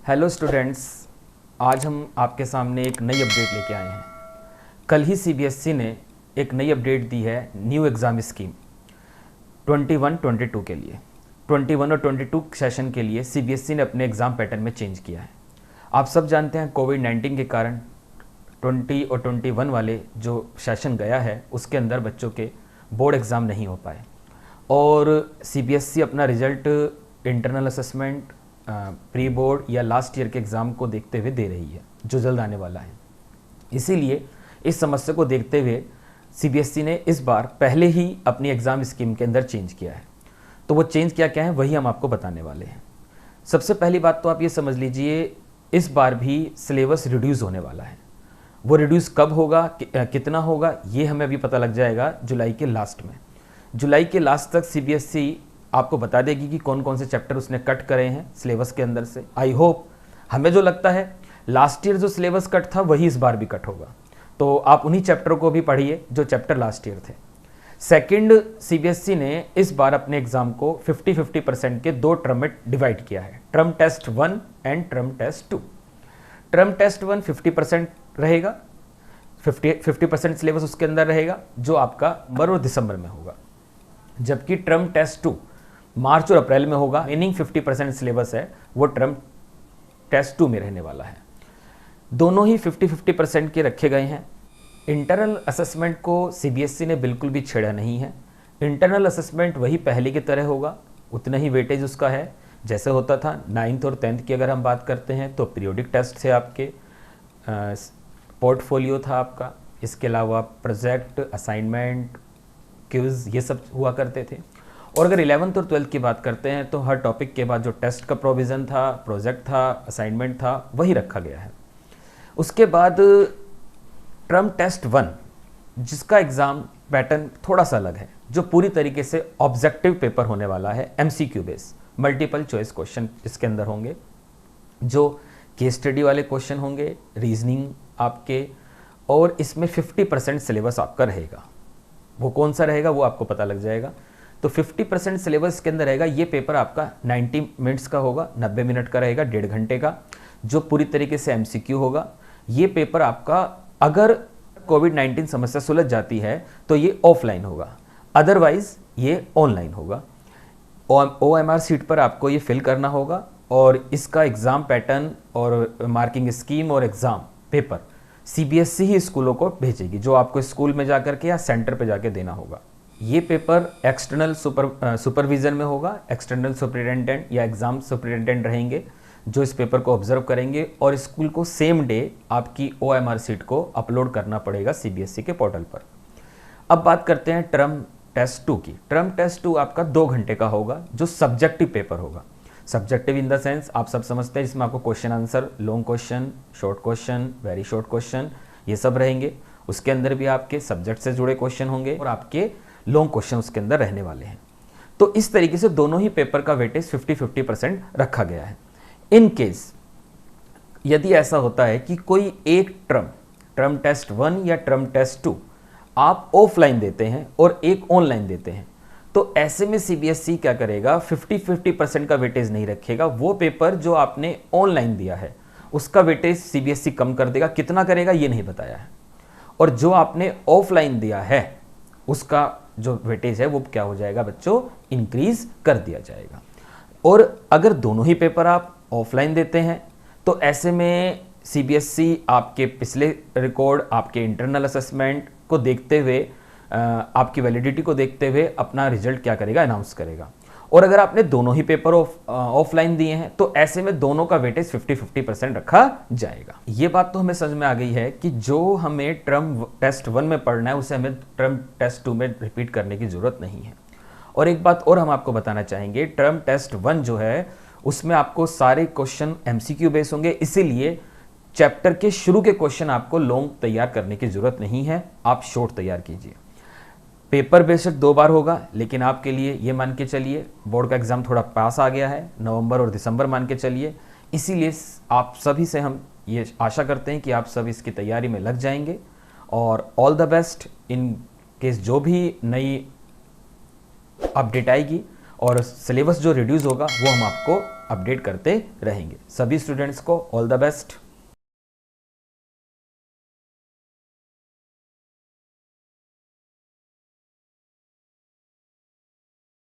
Hello students, आज हम आपके सामने एक नई अपडेट लेके आए हैं। कल ही सीबीएसई ने एक नई अपडेट दी है न्यू एग्ज़ाम स्कीम 21-22 के लिए। 21 और 22 सेशन के लिए सीबीएसई ने अपने एग्ज़ाम पैटर्न में चेंज किया है। आप सब जानते हैं कोविड-19 के कारण 20 और 21 वाले जो सेशन गया है उसके अंदर बच्चों के बोर्ड एग्ज़ाम नहीं हो पाए और सीबीएसई अपना result internal assessment pre board या लास्ट ईयर के एग्ज़ाम को देखते हुए दे रही है जो जल्द आने वाला है। इसीलिए इस समस्या को देखते हुए सीबीएसई ने इस बार पहले ही अपनी एग्ज़ाम स्कीम के अंदर चेंज किया है। तो वो चेंज क्या है वही हम आपको बताने वाले हैं। सबसे पहली बात तो आप ये समझ लीजिए, इस बार भी सिलेबस रिड्यूस होने वाला है। वो रिड्यूस कब होगा, कितना होगा, ये हमें अभी पता लग जाएगा जुलाई के लास्ट में। जुलाई के लास्ट तक सीबीएसई आपको बता देगी कि कौन कौन से चैप्टर उसने कट करे हैं सिलेबस के अंदर से। आई होप, हमें जो लगता है लास्ट ईयर जो सिलेबस कट था वही इस बार भी कट होगा, तो आप उन्हीं चैप्टरों को भी पढ़िए जो चैप्टर लास्ट ईयर थे। सेकंड, सीबीएसई ने इस बार अपने एग्जाम को 50-50% के दो टर्म में डिवाइड किया है, term test 1 and term test 2। Term test 1 50% रहेगा, 50% सिलेबस उसके अंदर रहेगा जो आपका नवंबर और दिसंबर में होगा, जबकि टर्म टेस्ट 2 मार्च और अप्रैल में होगा। मीनिंग 50% सिलेबस है वो टर्म टेस्ट 2 में रहने वाला है। दोनों ही 50-50% के रखे गए हैं। इंटरनल असेसमेंट को सीबीएसई ने बिल्कुल भी छेड़ा नहीं है। इंटरनल असेसमेंट वही पहले की तरह होगा, उतना ही वेटेज उसका है जैसे होता था। 9th और 10th की अगर हम बात करते हैं तो पीरियोडिक टेस्ट थे आपके, पोर्टफोलियो था आपका, इसके अलावा प्रोजेक्ट, असाइनमेंट, क्विज, ये सब हुआ करते थे। और अगर 11th और 12th की बात करते हैं तो हर टॉपिक के बाद जो टेस्ट का प्रोविज़न था, प्रोजेक्ट था, असाइनमेंट था, वही रखा गया है। उसके बाद टर्म टेस्ट 1 जिसका एग्ज़ाम पैटर्न थोड़ा सा अलग है, जो पूरी तरीके से ऑब्जेक्टिव पेपर होने वाला है, MCQ base, multiple choice question इसके अंदर होंगे, जो केस स्टडी वाले क्वेश्चन होंगे, रीजनिंग आपके, और इसमें 50% सिलेबस आपका रहेगा। वो कौन सा रहेगा वो आपको पता लग जाएगा। तो 50% सिलेबस के अंदर रहेगा। ये पेपर आपका 90 मिनट्स का होगा, 90 मिनट का रहेगा, 1.5 घंटे का, जो पूरी तरीके से एमसीक्यू होगा। ये पेपर आपका अगर कोविड-19 समस्या सुलझ जाती है तो ये ऑफलाइन होगा, अदरवाइज ये ऑनलाइन होगा। ओएमआर सीट पर आपको ये फिल करना होगा और इसका एग्ज़ाम पैटर्न और मार्किंग स्कीम और एग्ज़ाम पेपर सीबीएसई ही स्कूलों को भेजेगी, जो आपको स्कूल में जाकर के या सेंटर पे जाके देना होगा। ये पेपर एक्सटर्नल सुपरविज़न में होगा। एक्सटर्नल सुपरिटेंडेंट या एग्ज़ाम सुपरिटेंडेंट रहेंगे जो इस पेपर को ऑब्जर्व करेंगे और स्कूल को सेम डे आपकी ओएमआर सीट को अपलोड करना पड़ेगा सीबीएसई के पोर्टल पर। अब बात करते हैं टर्म टेस्ट 2 की। टर्म टेस्ट 2 आपका 2 घंटे का होगा, जो सब्जेक्टिव पेपर होगा। सब्जेक्टिव इन द सेंस आप सब समझते हैं, जिसमें आपको question answer, long question, short question, very short question, ये सब रहेंगे। उसके अंदर भी आपके सब्जेक्ट से जुड़े क्वेश्चन होंगे और आपके लॉन्ग क्वेश्चन उसके अंदर रहने वाले हैं। तो इस तरीके से दोनों ही पेपर का वेटेज 50-50% रखा गया है। इन केस यदि ऐसा होता है कि कोई एक टर्म टेस्ट 1 या टर्म टेस्ट 2 आप ऑफलाइन देते हैं और एक ऑनलाइन देते हैं, तो ऐसे में सीबीएसई क्या करेगा, 50-50% का वेटेज नहीं रखेगा। वो पेपर जो आपने ऑनलाइन दिया है उसका वेटेज सीबीएसई कम कर देगा। कितना करेगा ये नहीं बताया है। और जो आपने ऑफलाइन दिया है उसका जो वेटेज है वो क्या हो जाएगा बच्चों, इंक्रीज कर दिया जाएगा। और अगर दोनों ही पेपर आप ऑफलाइन देते हैं तो ऐसे में सीबीएसई आपके पिछले रिकॉर्ड, आपके इंटरनल असेसमेंट को देखते हुए, आपकी वैलिडिटी को देखते हुए अपना रिजल्ट क्या करेगा, अनाउंस करेगा। और अगर आपने दोनों ही पेपर ऑफलाइन दिए हैं तो ऐसे में दोनों का वेटेज 50-50% रखा जाएगा। ये बात तो हमें समझ में आ गई है कि जो हमें टर्म टेस्ट 1 में पढ़ना है उसे हमें टर्म टेस्ट 2 में रिपीट करने की जरूरत नहीं है। और एक बात और हम आपको बताना चाहेंगे, टर्म टेस्ट 1 जो है उसमें आपको सारे क्वेश्चन एमसीक्यू बेस होंगे, इसीलिए चैप्टर के शुरू के क्वेश्चन आपको लॉन्ग तैयार करने की जरूरत नहीं है, आप शॉर्ट तैयार कीजिए। पेपर बेशक 2 बार होगा, लेकिन आपके लिए ये मान के चलिए बोर्ड का एग्ज़ाम थोड़ा पास आ गया है, नवंबर और दिसंबर मान के चलिए। इसीलिए आप सभी से हम ये आशा करते हैं कि आप सब इसकी तैयारी में लग जाएंगे। और all the best in case जो भी नई अपडेट आएगी और सिलेबस जो रिड्यूस होगा वो हम आपको अपडेट करते रहेंगे। सभी स्टूडेंट्स को ऑल द बेस्ट।